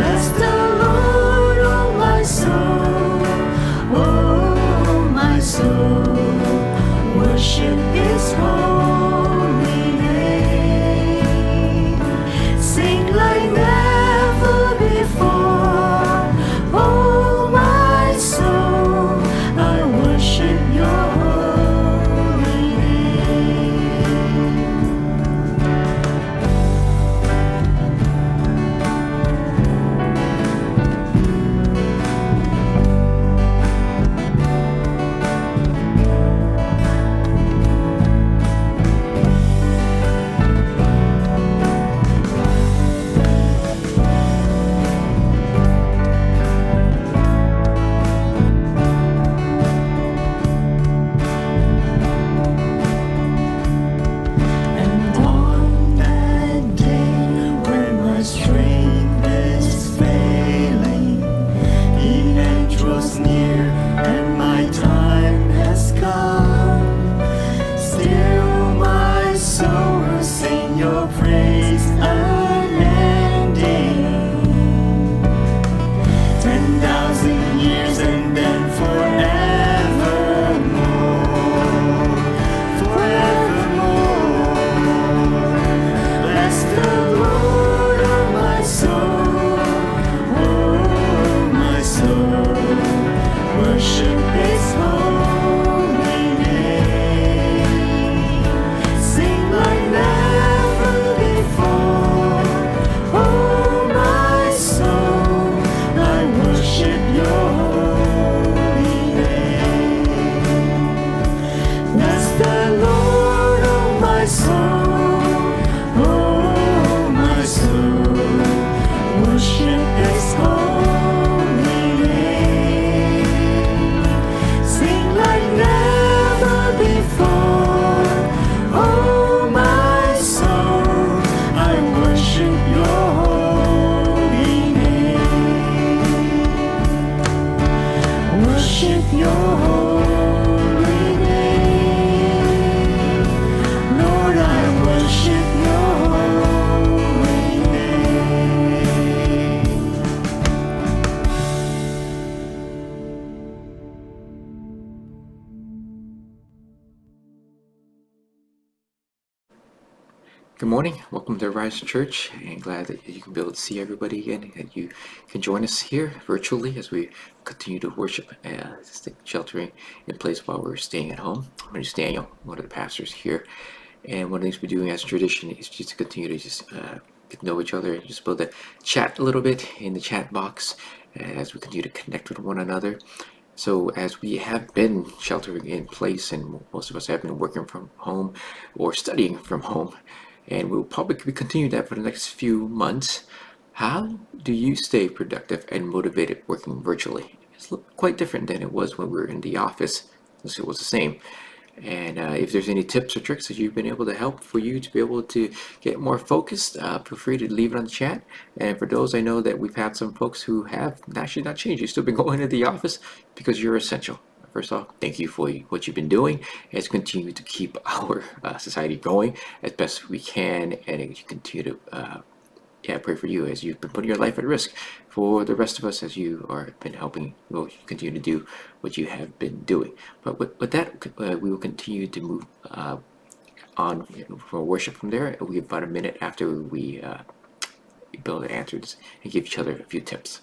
Bless the Lord, oh my soul, oh my soul, worship His holy name. Sing like never before, oh my soul, I worship Your holy name. And on that day when my strength is failing, the end draws near and my time has come. Still my soul will sing Your praise unending. 10,000 years and then forevermore, forevermore. Bless the Lord, oh my soul, oh my soul, worship His holy name. Sing like never before, oh my soul, I worship Your holy name. Bless the Lord, oh my soul, oh my soul, worship His holy name. Sing like never before, oh my soul, I worship Your holy name. Worship Your holy name. Lord, I worship Your holy name. Good morning. Welcome to Rise Church, and glad that you can be able to see everybody again, and you can join us here virtually as we continue to worship, sheltering in place while we're staying at home. My name is Daniel, one of the pastors here, and one of the things we're doing as a tradition is just to continue to just get to know each other and just build a chat a little bit in the chat box as we continue to connect with one another. So as we have been sheltering in place, and most of us have been working from home or studying from home, and we'll probably continue that for the next few months. How do you stay productive and motivated working virtually? It's quite different than it was when we were in the office. It was the same. And if there's any tips or tricks that you've been able to help for you to be able to get more focused, feel free to leave it on the chat. And for those, I know that we've had some folks who have actually not changed. You've still been going to the office because you're essential. First off, thank you for what you've been doing as we continue to keep our society going as best we can, and you continue to pray for you as you've been putting your life at risk for the rest of us as you are been helping. We'll continue to do what you have been doing. But with that, we will continue to move on for worship from there. We'll give about a minute after we build answers and give each other a few tips.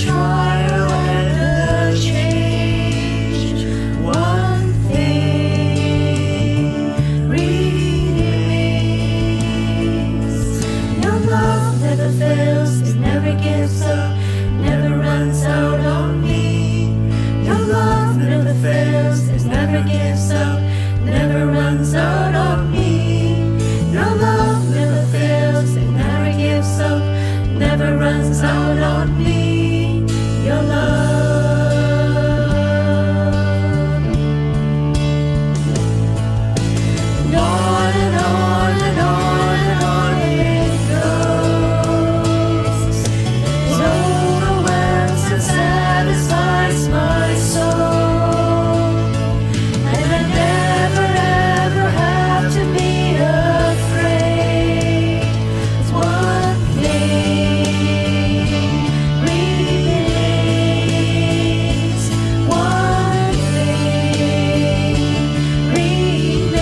trial and the change, one thing remains. Your love never fails, it never gives up, never runs out on me. Your love never fails, it never gives up, never runs out on me. Your love never fails, it never gives up, never runs out on me. Your love. And on and on and on and on it goes. It overwhelms and satisfies my soul. And I never ever have to be afraid. It's one thing remains. One thing remains.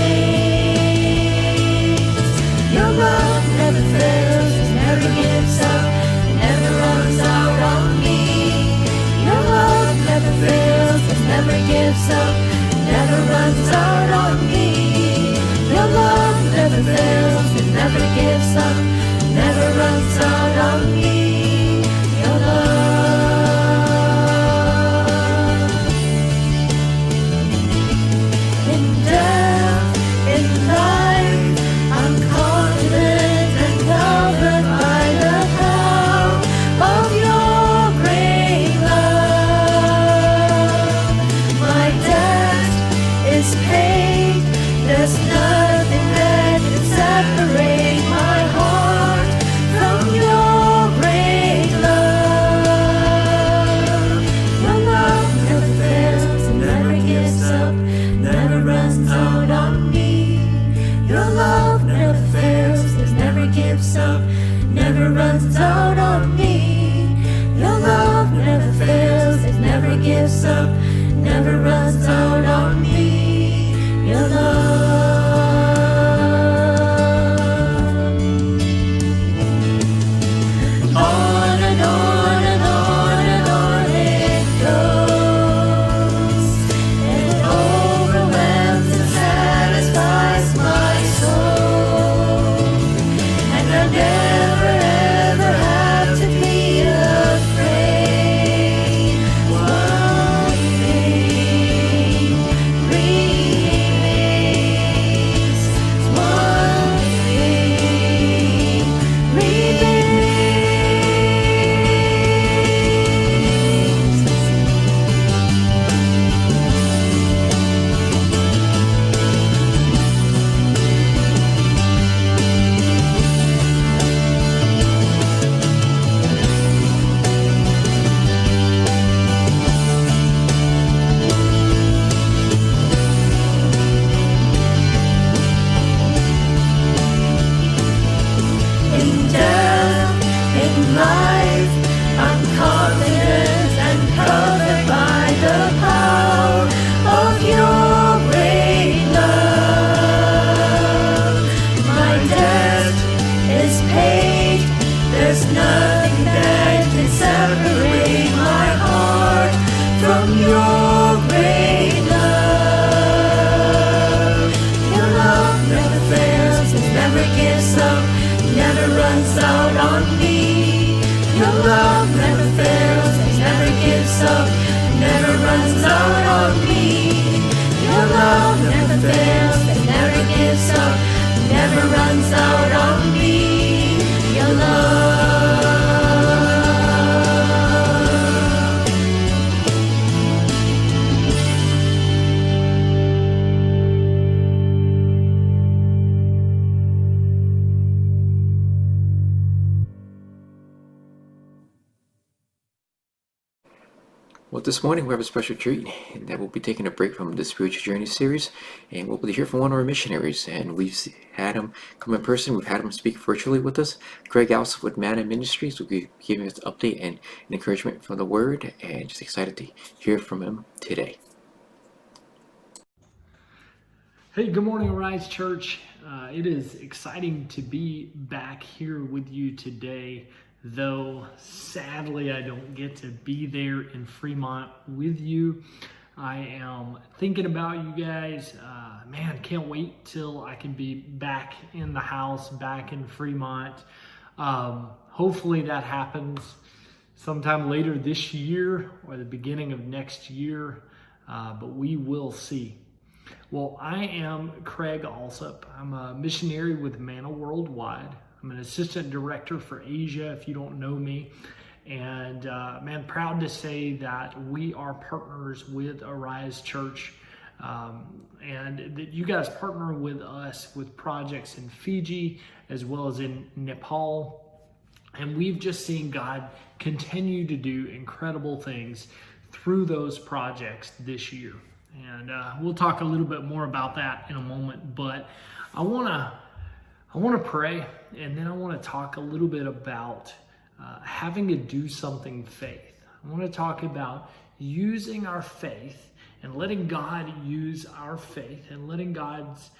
Your love never fails, it never gives up, it never runs out on me. Your love never fails, it never gives up, never runs out on me. Your love never fails, it never gives up, never runs out on me. Your love. In death, in life, I'm confident and covered by the power of your great love. My debt is paid, there's nothing that can separate my heart from your great love. Your love never fails, it never gives up, never runs out on me. Your love never fails, it never gives up, never runs out on me. Your love never fails, it never gives up, never runs out on me. Your love. On and on and on and on it goes. It overwhelms and satisfies my soul. And I never ever have to be afraid. One thing remains. One thing remains. In death, in life, I'm confident and covered by the power of your great love. My debt is paid, there's nothing that can separate my heart from your great love. Your love never fails, it never gives up, never runs out on me. Your love never fails, it never gives up, never runs out on me. Your love never fails, it never gives up, never runs out on me. Your love. Well, this morning we have a special treat, and that we'll be taking a break from the Spiritual Journey series, and we'll be here from one of our missionaries, and we've had him come in person, we've had him speak virtually with us. Greg Allison with Manna Ministries will be giving us an update and an encouragement from the Word, and just excited to hear from him today. Hey, good morning, Arise Church. It is exciting to be back here with you today. though sadly I don't get to be there in Fremont with you. I am thinking about you guys. Man, can't wait till I can be back in the house, back in Fremont. Hopefully that happens sometime later this year or the beginning of next year, but we will see. Well, I am Craig Alsop. I'm a missionary with Manna Worldwide. I'm an assistant director for Asia, if you don't know me. And man, proud to say that we are partners with Arise Church, and that you guys partner with us with projects in Fiji as well as in Nepal. And we've just seen God continue to do incredible things through those projects this year. And we'll talk a little bit more about that in a moment. But I want to pray, and then I want to talk a little bit about having to do something faith. I want to talk about using our faith and letting God use our faith and letting God's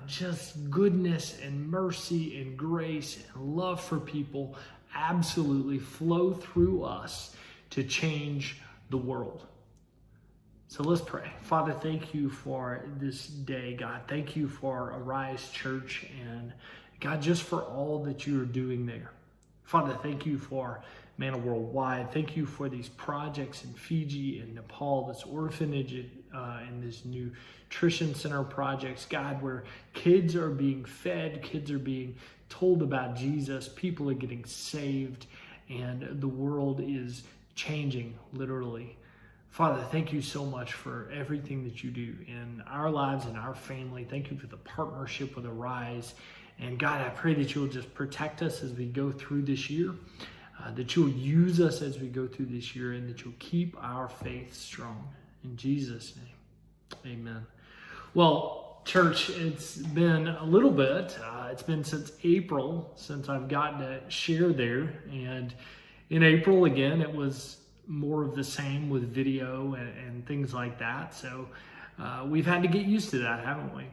just goodness and mercy and grace and love for people absolutely flow through us to change the world. So let's pray. Father, thank you for this day, God. Thank you for Arise Church and God, just for all that you are doing there. Father, thank you for Manna Worldwide. Thank you for these projects in Fiji and Nepal, this orphanage and this nutrition center projects, God, where kids are being fed, kids are being told about Jesus, people are getting saved, and the world is changing, literally. Father, thank you so much for everything that you do in our lives and our family. Thank you for the partnership with Arise. And God, I pray that you'll just protect us as we go through this year, that you'll use us as we go through this year, and that you'll keep our faith strong. In Jesus' name, amen. Well, church, it's been a little bit. It's been since April since I've gotten to share there. And in April, again, it was more of the same with video and things like that. So we've had to get used to that, haven't we?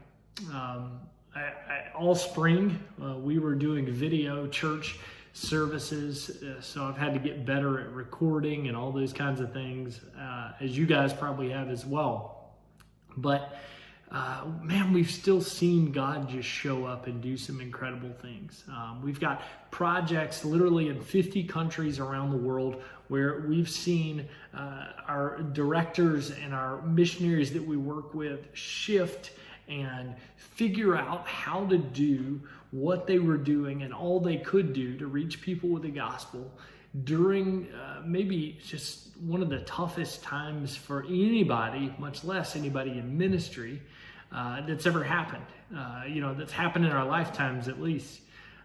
All spring, we were doing video church services, so I've had to get better at recording and all those kinds of things, as you guys probably have as well. But man, we've still seen God just show up and do some incredible things. We've got projects literally in 50 countries around the world where we've seen our directors and our missionaries that we work with shift and figure out how to do what they were doing and all they could do to reach people with the gospel during maybe just one of the toughest times for anybody, much less anybody in ministry, that's ever happened. That's happened in our lifetimes at least.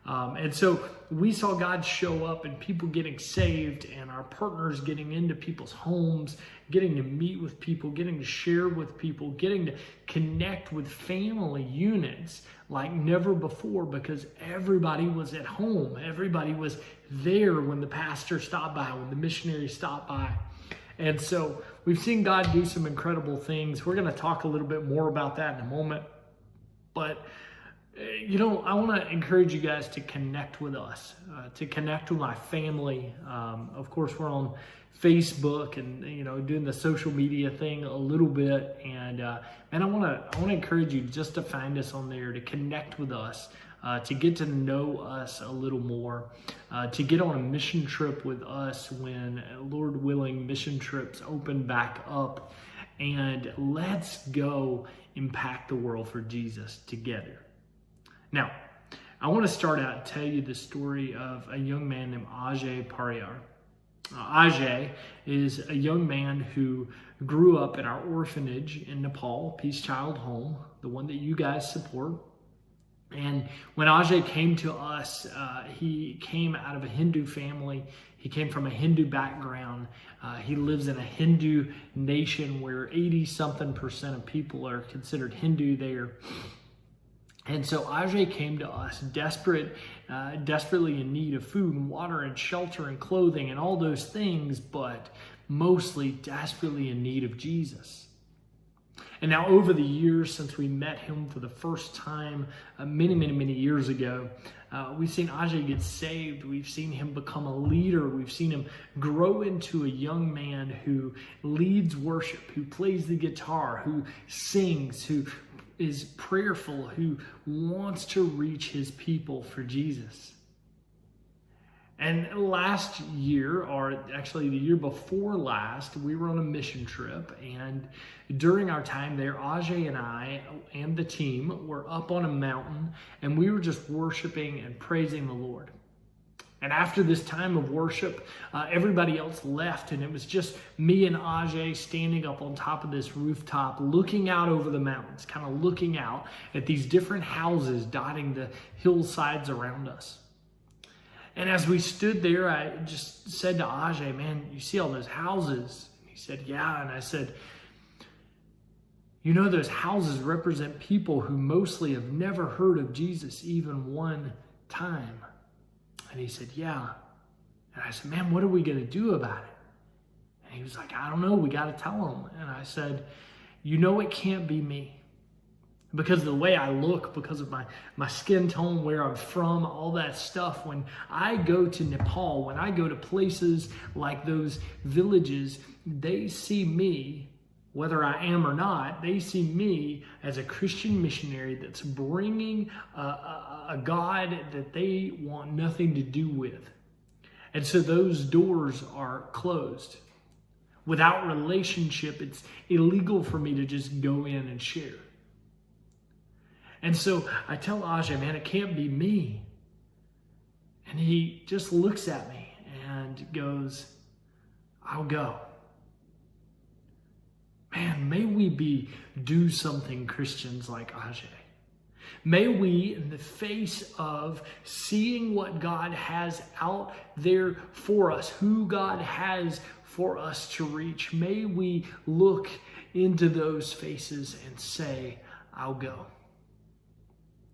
And so we saw God show up and people getting saved and our partners getting into people's homes, getting to meet with people, getting to share with people, getting to connect with family units like never before because everybody was at home. Everybody was there when the pastor stopped by, when the missionary stopped by. And so we've seen God do some incredible things. We're going to talk a little bit more about that in a moment. But I want to encourage you guys to connect with us, to connect with my family. Of course, we're on Facebook and doing the social media thing a little bit. And I want to encourage you just to find us on there, to connect with us, to get to know us a little more, to get on a mission trip with us when, Lord willing, mission trips open back up. And let's go impact the world for Jesus together. Now, I want to start out and tell you the story of a young man named Ajay Pariyar. Ajay is a young man who grew up in our orphanage in Nepal, Peace Child Home, the one that you guys support. And when Ajay came to us, he came out of a Hindu family. He came from a Hindu background. He lives in a Hindu nation where 80-something% of people are considered Hindu there. And so Ajay came to us desperately in need of food and water and shelter and clothing and all those things, but mostly desperately in need of Jesus. And now over the years since we met him for the first time many years ago, we've seen Ajay get saved. We've seen him become a leader. We've seen him grow into a young man who leads worship, who plays the guitar, who sings, who is prayerful, who wants to reach his people for Jesus. And last year, or actually the year before last, we were on a mission trip. And during our time there, Ajay and I and the team were up on a mountain, and we were just worshiping and praising the Lord. And after this time of worship, everybody else left, and it was just me and Ajay standing up on top of this rooftop, looking out over the mountains, kind of looking out at these different houses dotting the hillsides around us. And as we stood there, I just said to Ajay, man, you see all those houses? He said, yeah. And I said, you know, those houses represent people who mostly have never heard of Jesus even one time. And he said, yeah. And I said, man, what are we going to do about it? And he was like, I don't know. We got to tell them. And I said, you know, it can't be me. Because of the way I look, because of my skin tone, where I'm from, all that stuff. When I go to Nepal, when I go to places like those villages, they see me, whether I am or not, they see me as a Christian missionary that's bringing a God that they want nothing to do with. And so those doors are closed. Without relationship, it's illegal for me to just go in and share. And so I tell Ajay, man, it can't be me. And he just looks at me and goes, I'll go. Man, may we do something Christians like Ajay. May we, in the face of seeing what God has out there for us, who God has for us to reach, may we look into those faces and say, I'll go.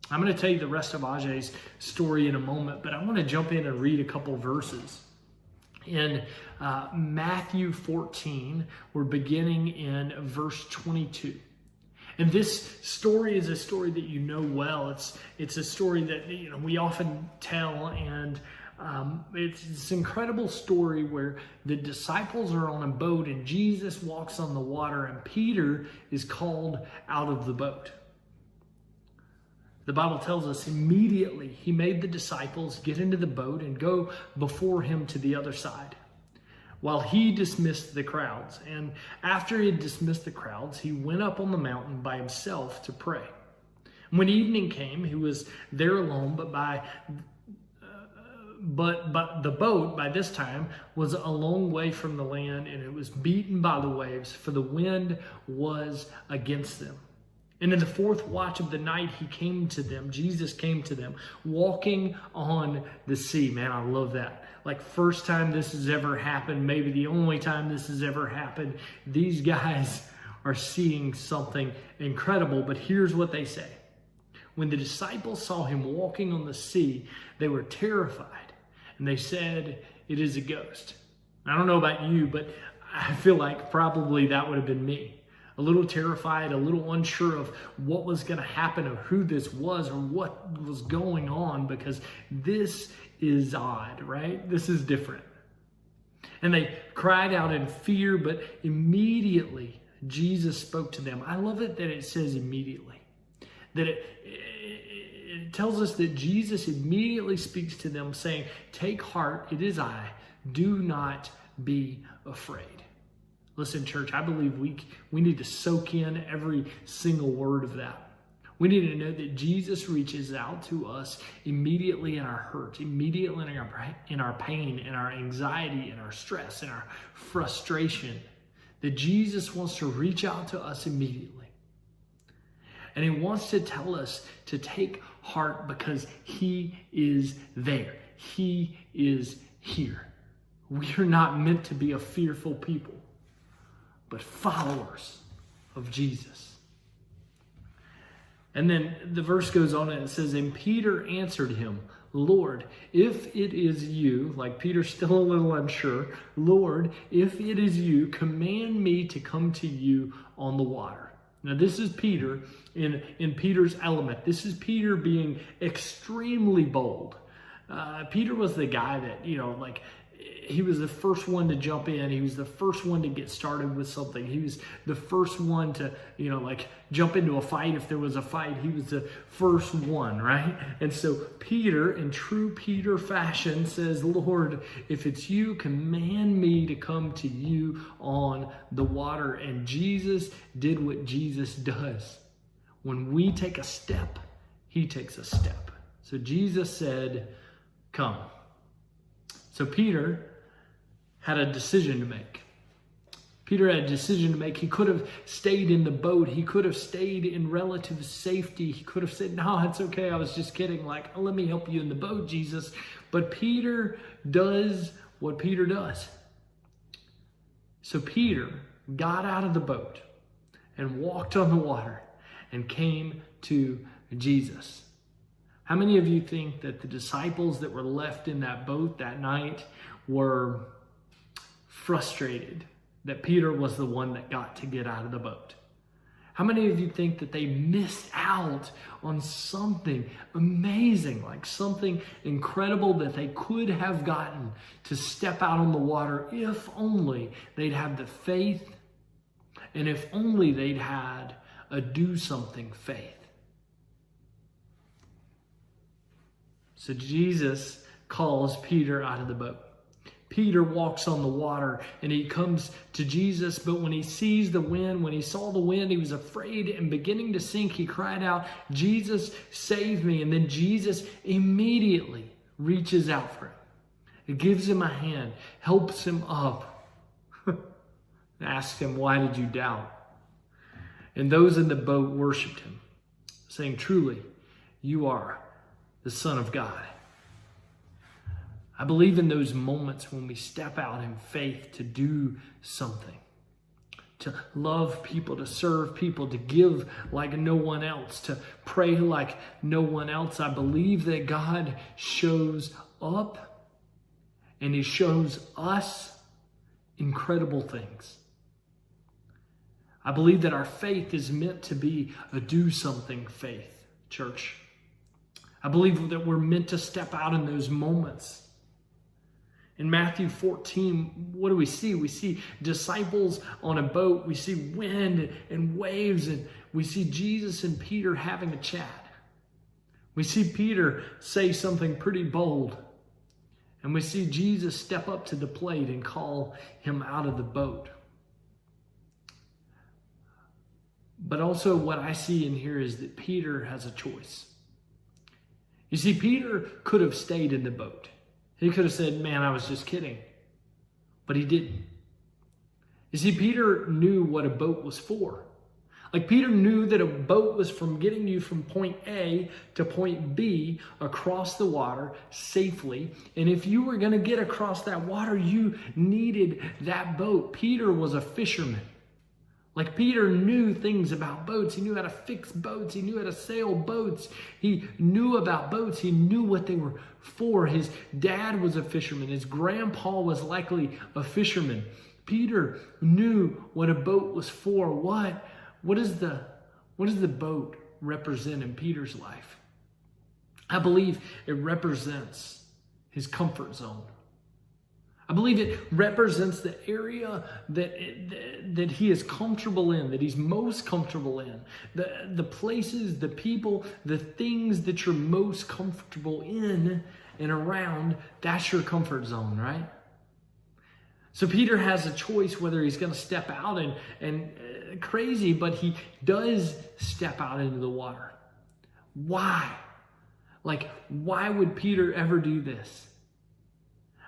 I'm going to tell you the rest of Ajay's story in a moment, but I want to jump in and read a couple verses. In Matthew 14, we're beginning in verse 22. And this story is a story that you know well. It's a story that we often tell, and it's this incredible story where the disciples are on a boat and Jesus walks on the water and Peter is called out of the boat. The Bible tells us immediately he made the disciples get into the boat and go before him to the other side while he dismissed the crowds. And after he had dismissed the crowds, he went up on the mountain by himself to pray. When evening came, he was there alone, but the boat by this time was a long way from the land, and it was beaten by the waves, for the wind was against them. And in the fourth watch of the night, Jesus came to them, walking on the sea. Man, I love that. Like, first time this has ever happened, maybe the only time this has ever happened. These guys are seeing something incredible, but here's what they say. When the disciples saw him walking on the sea, they were terrified, and they said, it is a ghost. I don't know about you, but I feel like probably that would have been me. A little terrified, a little unsure of what was going to happen or who this was or what was going on, because this is odd, right? This is different. And they cried out in fear, but immediately Jesus spoke to them. I love it that it says immediately. That it tells us that Jesus immediately speaks to them saying, take heart, it is I. Do not be afraid. Listen, church, I believe we need to soak in every single word of that. We need to know that Jesus reaches out to us immediately in our hurt, immediately in our pain, in our anxiety, in our stress, in our frustration. That Jesus wants to reach out to us immediately. And he wants to tell us to take heart because he is there. He is here. We are not meant to be a fearful people, but followers of Jesus. And then the verse goes on and it says, and Peter answered him, Lord, if it is you, like Peter's still a little unsure, Lord, if it is you, command me to come to you on the water. Now, this is Peter in Peter's element. This is Peter being extremely bold. Peter was the guy that, he was the first one to jump in. He was the first one to get started with something. He was the first one to, jump into a fight if there was a fight. He was the first one, right? And so Peter, in true Peter fashion, says, Lord, if it's you, command me to come to you on the water. And Jesus did what Jesus does. When we take a step, he takes a step. So Jesus said, come. So Peter had a decision to make. Peter had a decision to make. He could have stayed in the boat. He could have stayed in relative safety. He could have said, no, it's okay. I was just kidding. Let me help you in the boat, Jesus. But Peter does what Peter does. So Peter got out of the boat and walked on the water and came to Jesus. How many of you think that the disciples that were left in that boat that night were frustrated that Peter was the one that got to get out of the boat? How many of you think that they missed out on something amazing, like something incredible that they could have gotten to step out on the water if only they'd had the faith and if only they'd had a do something faith? So Jesus calls Peter out of the boat. Peter walks on the water and he comes to Jesus, but when he sees the wind, when he saw the wind, he was afraid and beginning to sink. He cried out, Jesus, save me. And then Jesus immediately reaches out for him. He gives him a hand, helps him up, and asks him, why did you doubt? And those in the boat worshiped him, saying, truly, you are the Son of God. I believe in those moments when we step out in faith to do something, to love people, to serve people, to give like no one else, to pray like no one else. I believe that God shows up and he shows us incredible things. I believe that our faith is meant to be a do something faith, church. I believe that we're meant to step out in those moments. In Matthew 14, what do we see? We see disciples on a boat. We see wind and waves, and we see Jesus and Peter having a chat. We see Peter say something pretty bold, and we see Jesus step up to the plate and call him out of the boat. But also what I see in here is that Peter has a choice. You see, Peter could have stayed in the boat. He could have said, man, I was just kidding. But he didn't. You see, Peter knew what a boat was for. Like Peter knew that a boat was from getting you from point A to point B across the water safely. And if you were going to get across that water, you needed that boat. Peter was a fisherman. Like Peter knew things about boats. He knew how to fix boats. He knew how to sail boats. He knew about boats. He knew what they were for. His dad was a fisherman. His grandpa was likely a fisherman. Peter knew what a boat was for. What does the boat represent in Peter's life? I believe it represents his comfort zone. I believe it represents the area that he is comfortable in, that he's most comfortable in. The places, the people, the things that you're most comfortable in and around, that's your comfort zone, right? So Peter has a choice whether he's going to step out and crazy, but he does step out into the water. Why? Why would Peter ever do this?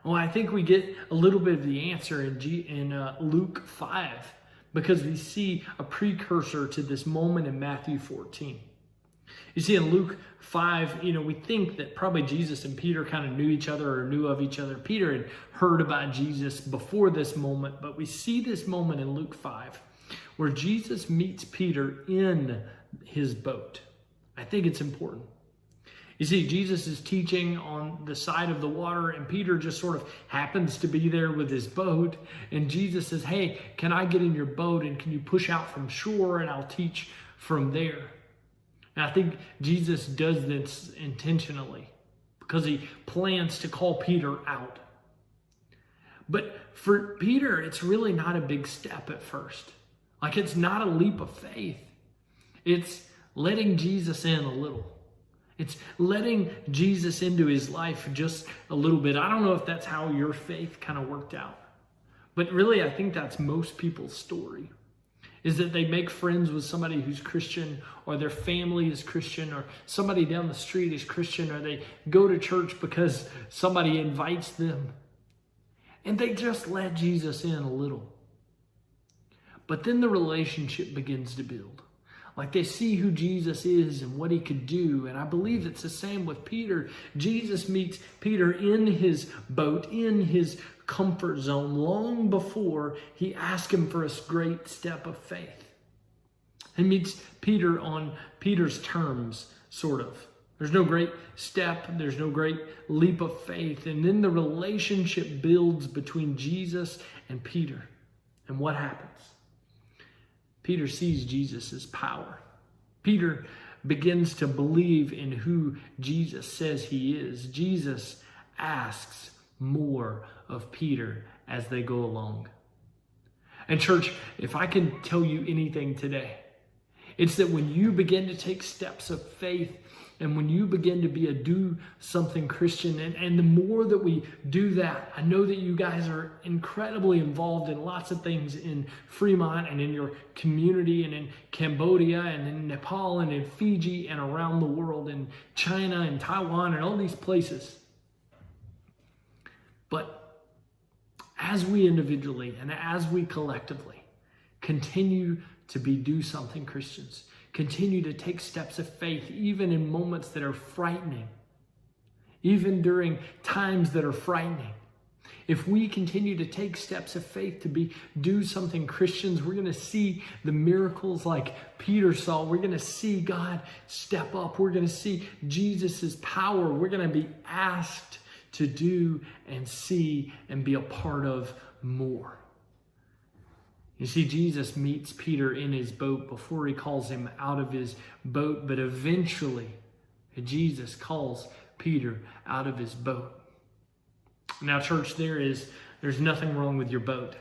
Well, I think we get a little bit of the answer in Luke 5 because we see a precursor to this moment in Matthew 14. You see, in Luke 5, we think that probably Jesus and Peter kind of knew each other or knew of each other. Peter had heard about Jesus before this moment, but we see this moment in Luke 5 where Jesus meets Peter in his boat. I think it's important. You see, Jesus is teaching on the side of the water, and Peter just sort of happens to be there with his boat. And Jesus says, hey, can I get in your boat and can you push out from shore and I'll teach from there? And I think Jesus does this intentionally because he plans to call Peter out. But for Peter, it's really not a big step at first. Like, it's not a leap of faith. It's letting Jesus in a little. It's letting Jesus into his life just a little bit. I don't know if that's how your faith kind of worked out. But really, I think that's most people's story, is that they make friends with somebody who's Christian, or their family is Christian, or somebody down the street is Christian, or they go to church because somebody invites them. And they just let Jesus in a little. But then the relationship begins to build. Like, they see who Jesus is and what he could do. And I believe it's the same with Peter. Jesus meets Peter in his boat, in his comfort zone, long before he asks him for a great step of faith. He meets Peter on Peter's terms, sort of. There's no great step. There's no great leap of faith. And then the relationship builds between Jesus and Peter. And what happens? Peter sees Jesus' power. Peter begins to believe in who Jesus says he is. Jesus asks more of Peter as they go along. And church, if I can tell you anything today, it's that when you begin to take steps of faith, and when you begin to be a do-something Christian, and the more that we do that, I know that you guys are incredibly involved in lots of things in Fremont and in your community and in Cambodia and in Nepal and in Fiji and around the world, in China and Taiwan and all these places. But as we individually and as we collectively continue to be do-something Christians, continue to take steps of faith, even in moments that are frightening, even during times that are frightening. If we continue to take steps of faith to be do-something Christians, we're going to see the miracles like Peter saw. We're going to see God step up. We're going to see Jesus' power. We're going to be asked to do and see and be a part of more. You see, Jesus meets Peter in his boat before he calls him out of his boat, but eventually Jesus calls Peter out of his boat. Now, church, there's nothing wrong with your boat.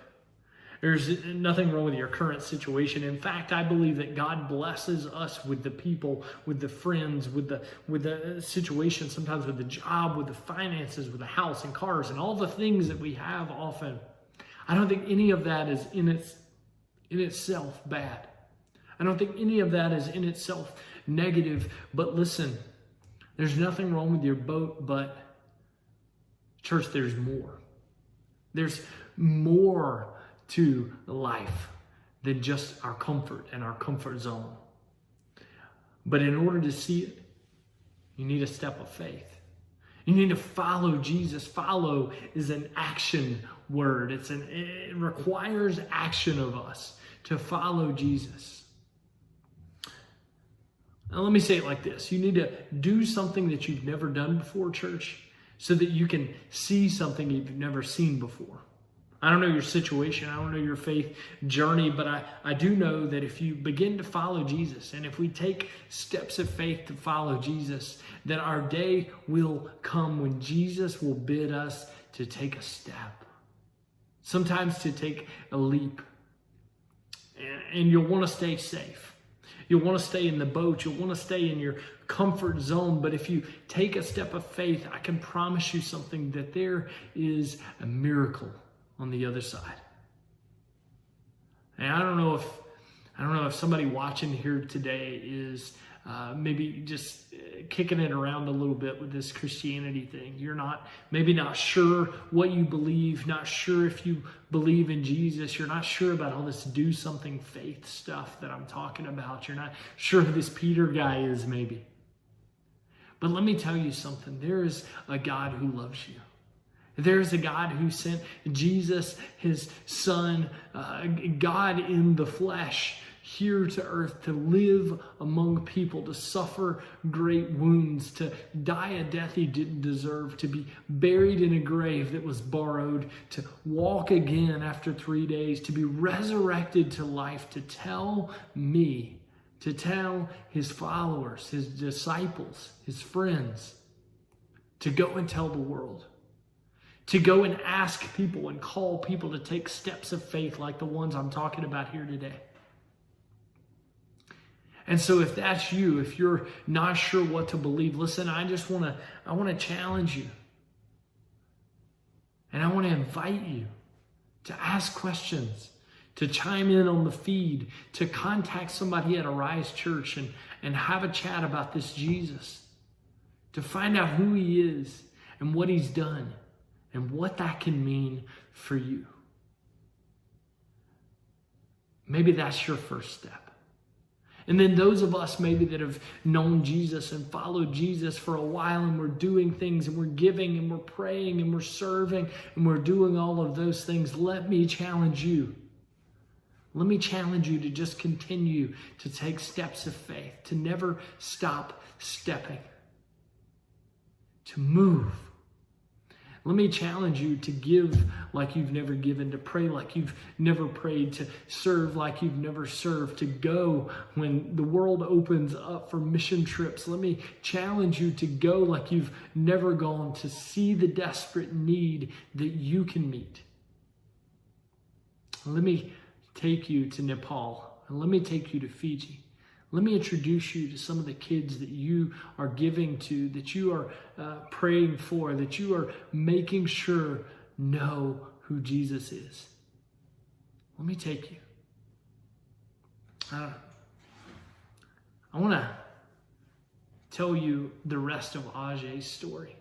There's nothing wrong with your current situation. In fact, I believe that God blesses us with the people, with the friends, with the situation, sometimes with the job, with the finances, with the house and cars and all the things that we have often. I don't think any of that is in itself bad. I don't think any of that is in itself negative. But listen, there's nothing wrong with your boat, but church, there's more. There's more to life than just our comfort and our comfort zone. But in order to see it, you need a step of faith. You need to follow Jesus. Follow is an action word. It requires action of us to follow Jesus. Now let me say it like this. You need to do something that you've never done before, church, so that you can see something you've never seen before. I don't know your situation. I don't know your faith journey, but I do know that if you begin to follow Jesus, and if we take steps of faith to follow Jesus, that our day will come when Jesus will bid us to take a step. Sometimes to take a leap. And you'll want to stay safe. You'll want to stay in the boat. You'll want to stay in your comfort zone. But if you take a step of faith, I can promise you something, that there is a miracle on the other side. And I don't know if somebody watching here today is maybe just kicking it around a little bit with this Christianity thing. You're maybe not sure what you believe, not sure if you believe in Jesus. You're not sure about all this do something faith stuff that I'm talking about. You're not sure who this Peter guy is maybe. But let me tell you something. There is a God who loves you. There's a God who sent Jesus, his son, God in the flesh, here to earth to live among people, to suffer great wounds, to die a death he didn't deserve, to be buried in a grave that was borrowed, to walk again after 3 days, to be resurrected to life, to tell me, to tell his followers, his disciples, his friends, to go and tell the world, to go and ask people and call people to take steps of faith like the ones I'm talking about here today. And so if that's you, if you're not sure what to believe, listen, I want to challenge you. And I want to invite you to ask questions, to chime in on the feed, to contact somebody at Arise Church and have a chat about this Jesus, to find out who he is and what he's done and what that can mean for you. Maybe that's your first step. And then those of us maybe that have known Jesus and followed Jesus for a while, and we're doing things and we're giving and we're praying and we're serving and we're doing all of those things, let me challenge you. Let me challenge you to just continue to take steps of faith, to never stop stepping, to move. Let me challenge you to give like you've never given, to pray like you've never prayed, to serve like you've never served, to go when the world opens up for mission trips. Let me challenge you to go like you've never gone, to see the desperate need that you can meet. Let me take you to Nepal, and let me take you to Fiji. Let me introduce you to some of the kids that you are giving to, that you are praying for, that you are making sure know who Jesus is. Let me take you. I want to tell you the rest of Ajay's story.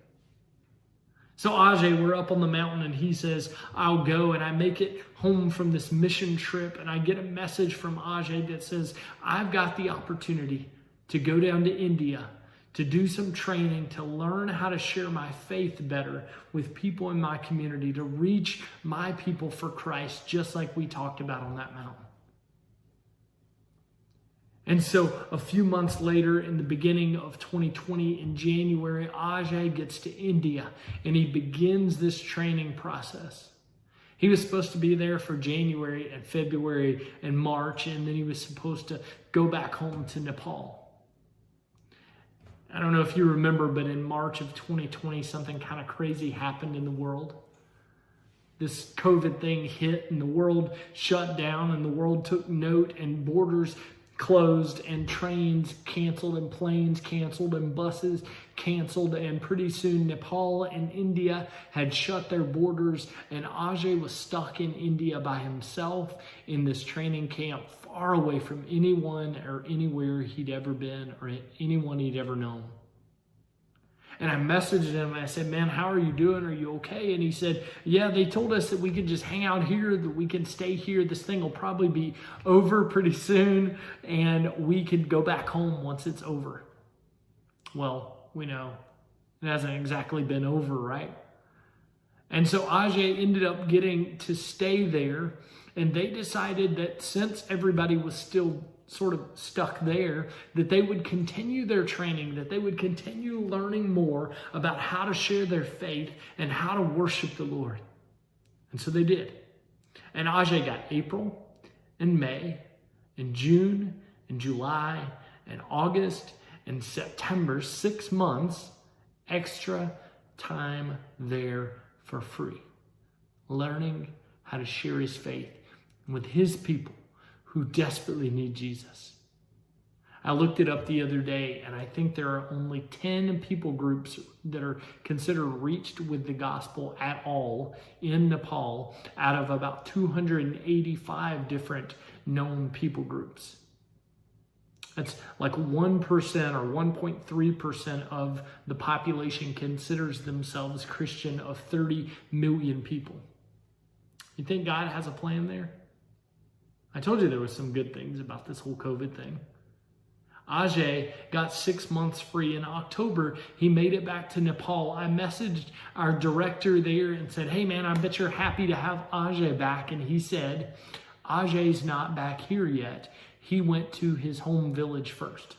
So Ajay, we're up on the mountain and he says, I'll go, and I make it home from this mission trip and I get a message from Ajay that says, I've got the opportunity to go down to India to do some training, to learn how to share my faith better with people in my community, to reach my people for Christ, just like we talked about on that mountain. And so a few months later, in the beginning of 2020, in January, Ajay gets to India and he begins this training process. He was supposed to be there for January and February and March, and then he was supposed to go back home to Nepal. I don't know if you remember, but in March of 2020, something kind of crazy happened in the world. This COVID thing hit and the world shut down and the world took note, and borders closed and trains canceled and planes canceled and buses canceled, and pretty soon Nepal and India had shut their borders, and Ajay was stuck in India by himself in this training camp, far away from anyone or anywhere he'd ever been or anyone he'd ever known. And I messaged him and I said, man, how are you doing? Are you okay? And he said, yeah, they told us that we could just hang out here, that we can stay here. This thing will probably be over pretty soon and we could go back home once it's over. Well, we know it hasn't exactly been over, right? And so Ajay ended up getting to stay there, and they decided that since everybody was still sort of stuck there, that they would continue their training, that they would continue learning more about how to share their faith and how to worship the Lord. And so they did. And Ajay got April and May and June and July and August and September, 6 months, extra time there for free, learning how to share his faith with his people who desperately need Jesus. I looked it up the other day, and I think there are only 10 people groups that are considered reached with the gospel at all in Nepal out of about 285 different known people groups. That's like 1% or 1.3% of the population considers themselves Christian of 30 million people. You think God has a plan there? I told you there was some good things about this whole COVID thing. Ajay got 6 months free. In October, he made it back to Nepal. I messaged our director there and said, hey man, I bet you're happy to have Ajay back. And he said, Ajay's not back here yet. he went to his home village first.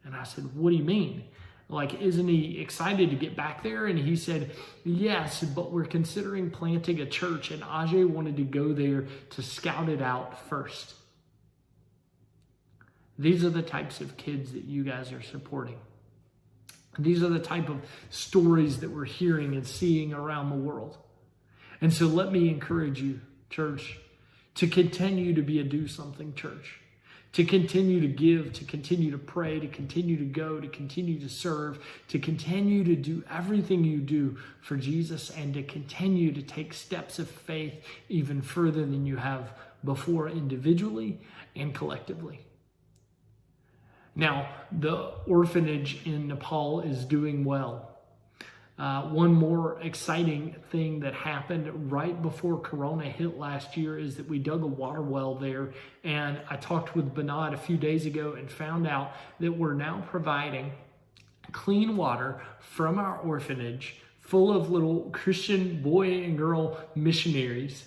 And I said, what do you mean? Like, isn't he excited to get back there? And he said, yes, but we're considering planting a church, and Ajay wanted to go there to scout it out first. These are the types of kids that you guys are supporting. These are the type of stories that we're hearing and seeing around the world. And so let me encourage you, church, to continue to be a do something church, to continue to give, to continue to pray, to continue to go, to continue to serve, to continue to do everything you do for Jesus, and to continue to take steps of faith even further than you have before, individually and collectively. Now, the orphanage in Nepal is doing well. One more exciting thing that happened right before Corona hit last year is that we dug a water well there. And I talked with Bernard a few days ago and found out that we're now providing clean water from our orphanage full of little Christian boy and girl missionaries.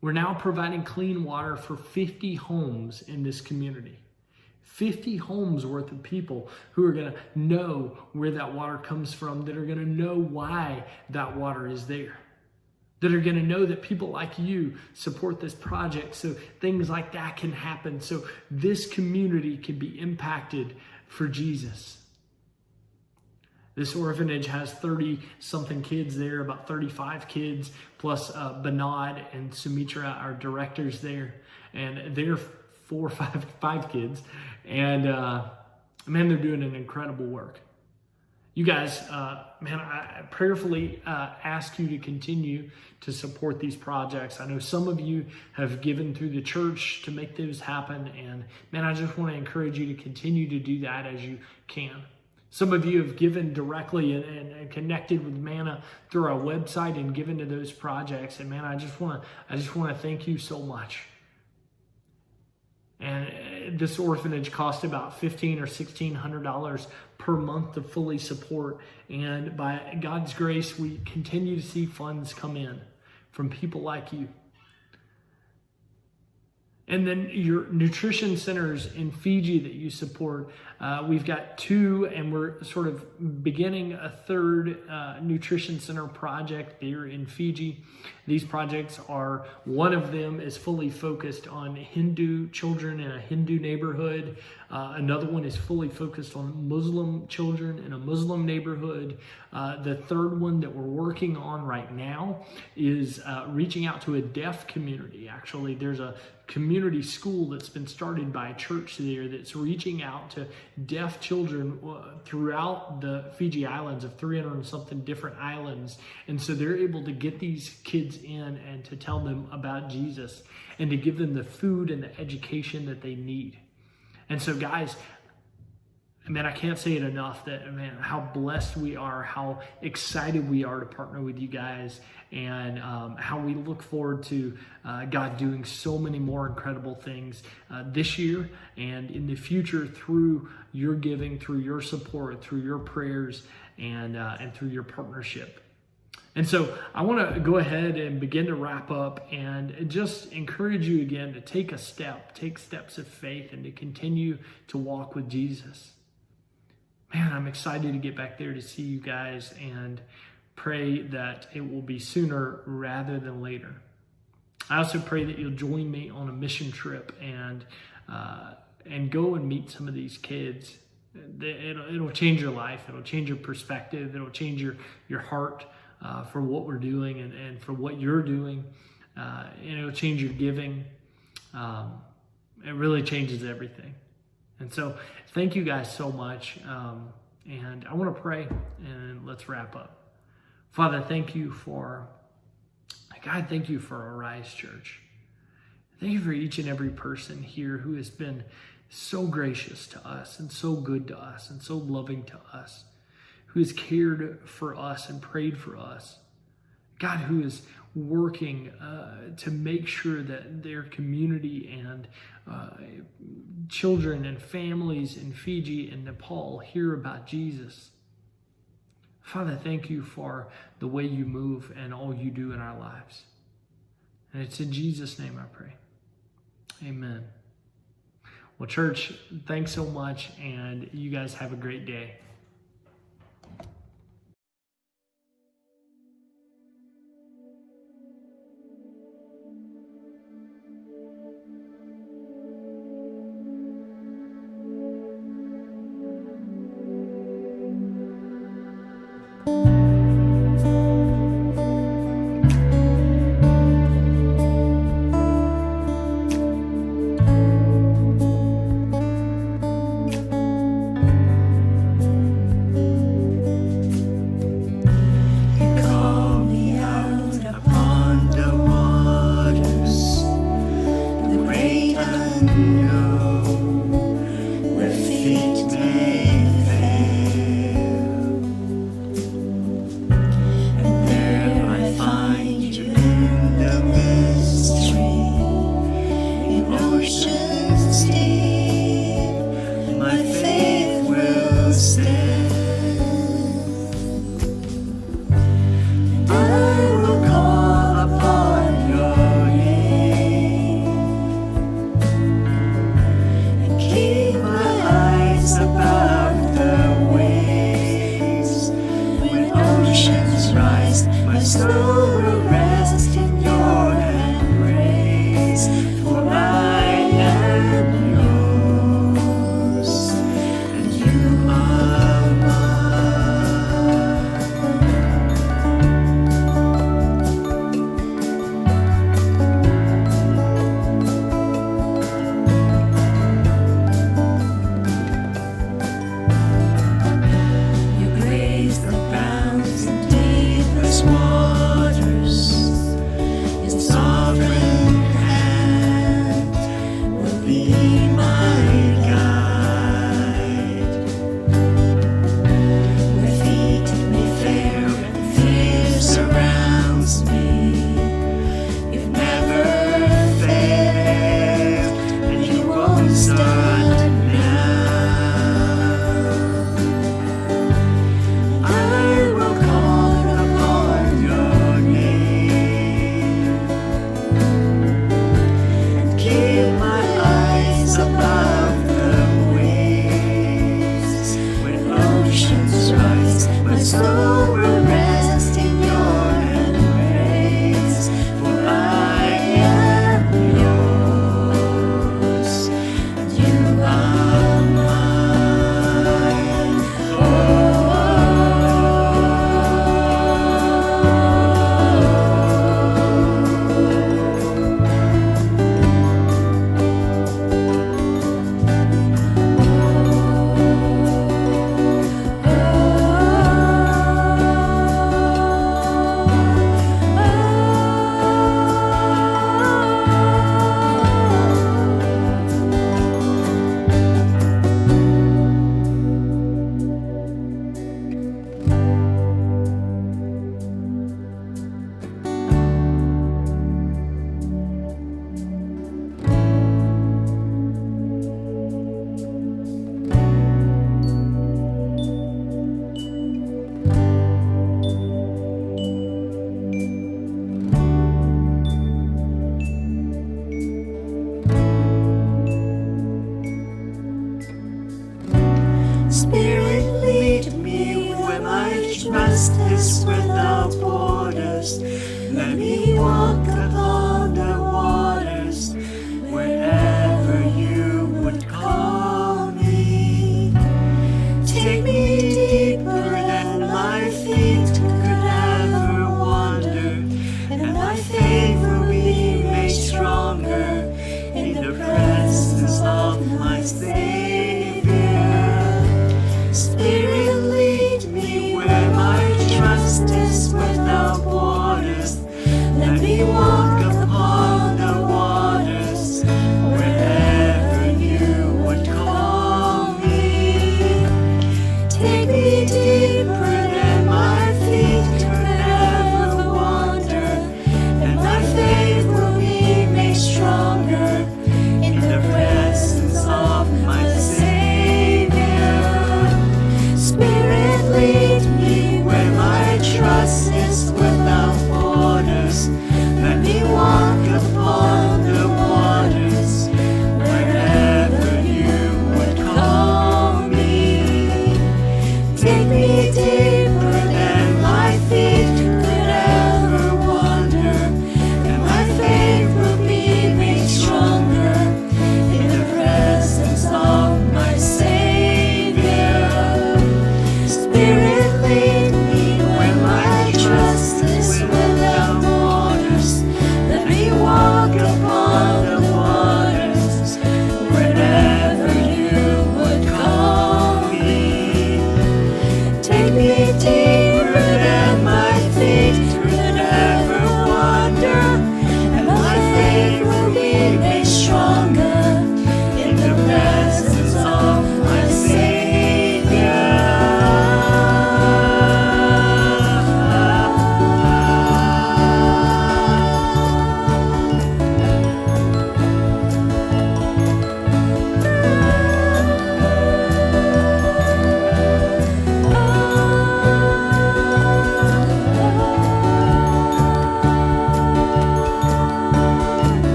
We're now providing clean water for 50 homes in this community. 50 homes worth of people who are going to know where that water comes from, that are going to know why that water is there, that are going to know that people like you support this project so things like that can happen, so this community can be impacted for Jesus. This orphanage has 30-something kids there, about 35 kids, plus Bernard and Sumitra, our directors there, and they're five kids. And man, they're doing an incredible work. You guys, man, I prayerfully ask you to continue to support these projects. I know some of you have given through the church to make those happen. And man, I just want to encourage you to continue to do that as you can. Some of you have given directly and connected with Manna through our website and given to those projects. And man, I just want to thank you so much. And this orphanage cost about $1,500 or $1,600 per month to fully support. And by God's grace, we continue to see funds come in from people like you. And then your nutrition centers in Fiji that you support, we've got 2, and we're sort of beginning a 3rd nutrition center project there in Fiji. These projects are, one of them is fully focused on Hindu children in a Hindu neighborhood. Another one is fully focused on Muslim children in a Muslim neighborhood. The 3rd one that we're working on right now is reaching out to a deaf community. Actually, there's a community school that's been started by a church there that's reaching out to deaf children throughout the Fiji Islands, of 300 and something different islands. And so they're able to get these kids in and to tell them about Jesus and to give them the food and the education that they need. And so guys, man, I can't say it enough that, man, how blessed we are, how excited we are to partner with you guys, and how we look forward to God doing so many more incredible things this year and in the future through your giving, through your support, through your prayers, and through your partnership. And so I want to go ahead and begin to wrap up and just encourage you again to take steps of faith, and to continue to walk with Jesus. Man, I'm excited to get back there to see you guys, and pray that it will be sooner rather than later. I also pray that you'll join me on a mission trip and go and meet some of these kids. It'll change your life. It'll change your perspective. It'll change your heart for what we're doing and for what you're doing. And it'll change your giving. It really changes everything. And so thank you guys so much. And I want to pray, and let's wrap up. Father, thank you for Arise Church. Thank you for each and every person here who has been so gracious to us and so good to us and so loving to us, who has cared for us and prayed for us. God, who is working to make sure that their community and children and families in Fiji and Nepal hear about Jesus. Father, thank you for the way you move and all you do in our lives. And it's in Jesus' name I pray. Amen. Well, church, thanks so much, and you guys have a great day. You call me out upon the waters, the great unknown, where feet may fail. And there I find you in the mystery, in oceans deep, my faith will stand. I will call upon your name.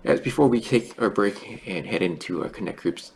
as before we take our break and head into our connect groups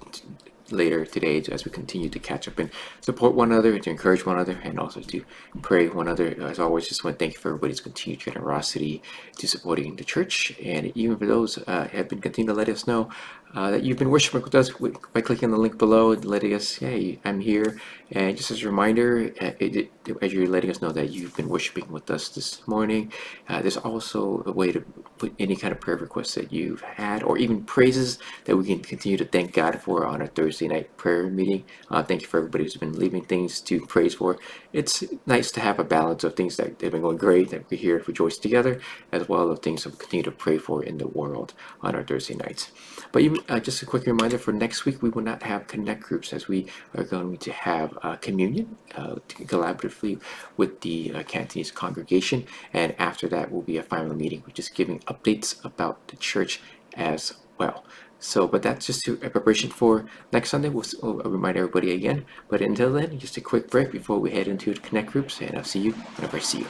later today, as we continue to catch up and support one another, to encourage one another, and also to pray one another. As always, just want to thank you for everybody's continued generosity to supporting the church, and even for those have been continuing to let us know that you've been worshiping with us by clicking on the link below and letting us, hey, I'm here. And just as a reminder, as you're letting us know that you've been worshiping with us this morning, there's also a way to put any kind of prayer requests that you've had, or even praises that we can continue to thank God for on our Thursday night prayer meeting. Thank you for everybody who's been leaving things to praise for. It's nice to have a balance of things that have been going great, that we're here to rejoice together, as well as things that we continue to pray for in the world on our Thursday nights. But just a quick reminder, for next week, we will not have connect groups, as we are going to have communion collaboratively with the Cantonese congregation. And after that will be a final meeting, which is giving updates about the church as well. So, but that's just a preparation for next Sunday. We'll remind everybody again. But until then, just a quick break before we head into the connect groups, and I'll see you whenever I see you.